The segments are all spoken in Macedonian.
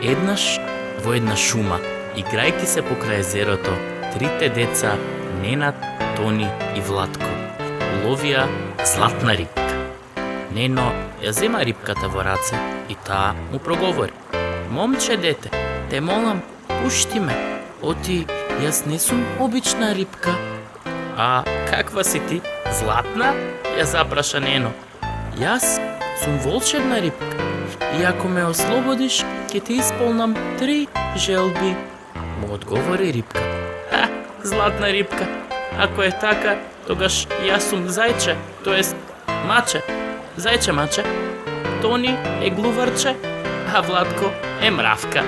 Еднаш во една шума, играјки се покрај езерото, трите деца, Ненад, Тони и Владко, уловија златна рибка. Нено ја зема рибката во раце и таа му проговори: "Момче дете, те молам, пушти ме. Оти, јас не сум обична рибка." "А каква си ти? Златна?" ја запраша Нено. "Јас сум волшебна рибка и ако ме ослободиш, ќе ти исполнам 3 желби," му одговори рибка. "Ха, златна рибка, ако е така, тогаш јас сум зајче, тоест маче. Зајче маче, Тони е глуварче, а Владко е мравка."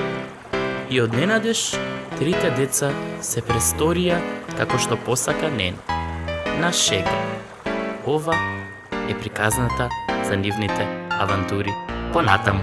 И одненадеж трите деца се престорија како што посака Нено. На шега. Ова е приказната за нивните авантури понатаму.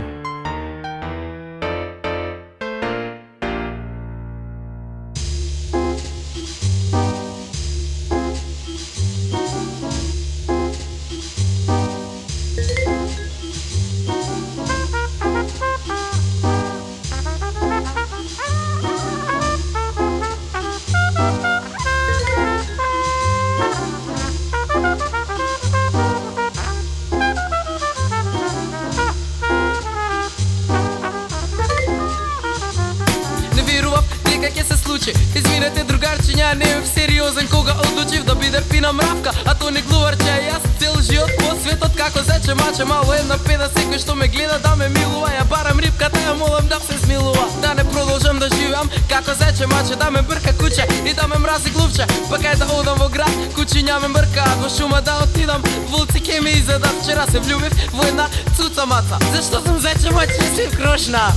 Извинете, другарчиња, не бев сериозен кога одлучив да биде фина мравка. А то не глуварче, јас цел живот по светот како зече маче. Мало една педа, секој што ме гледа да ме милува. Ја барам рибката, ја молам да се смилува. Да не продолжам да живеам како зече маче, да ме брка куче и да ме мрази глувче. Па кај да одам во град, кучиња ме бркаат, во шума да отидам, волци ке ме изедат. Вчера се влюбив во една цуца маца. Зашто сум зече маче, си крошна?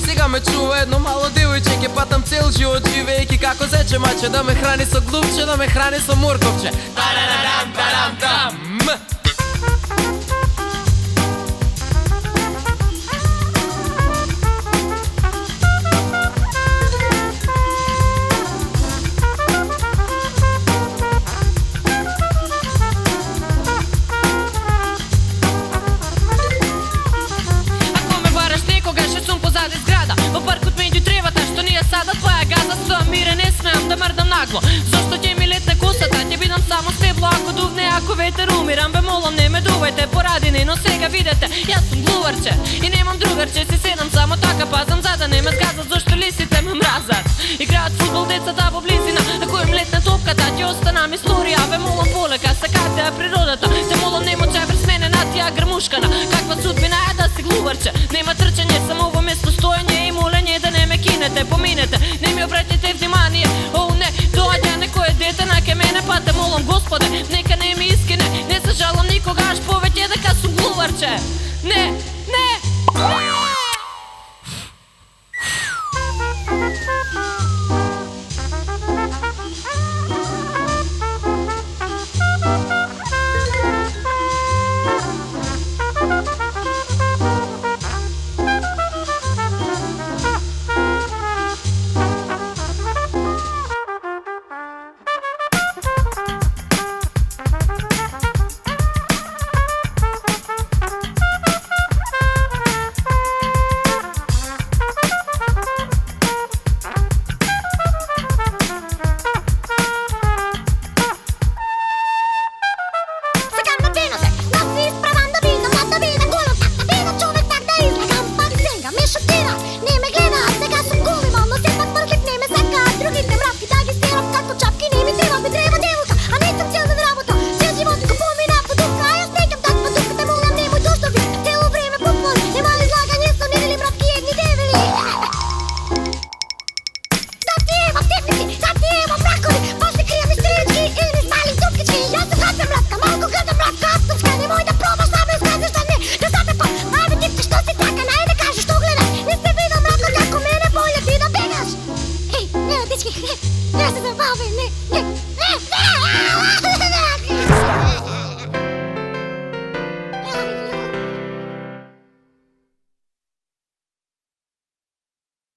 Сега ме чува едно мало девојче, ке патам цел живот живејќи како зече маче, да ме храни со глувче, да ме храни со морковче. Тарарарам, тарам, там. Зошто ќе ми летне косата, ќе бидам само стебло ако дувне, ако ветер умирам, бе молам не ме дувајте порадини, но сега видете, јас сум глуварче и немам другарче, си седам само така пазам за да не ме згазат, зошто лисите ме мразат. Играат фудбал децата во близина, ако им летне топката, ќе останам историја, бе молам полека, сакате природата, те молам немо чај врз мене на тија грмушкана, каква судбина е да си глуварче, нема трчање, само во место стоење и молење да не ме кинете, поминете, не ми обратите внимание, не, доаѓа некое дете на ке мене, па те молам Господе, нека не ми искине, не се жалам никогаш повеќе дека сум глуварче. Не, не, не! Gracias,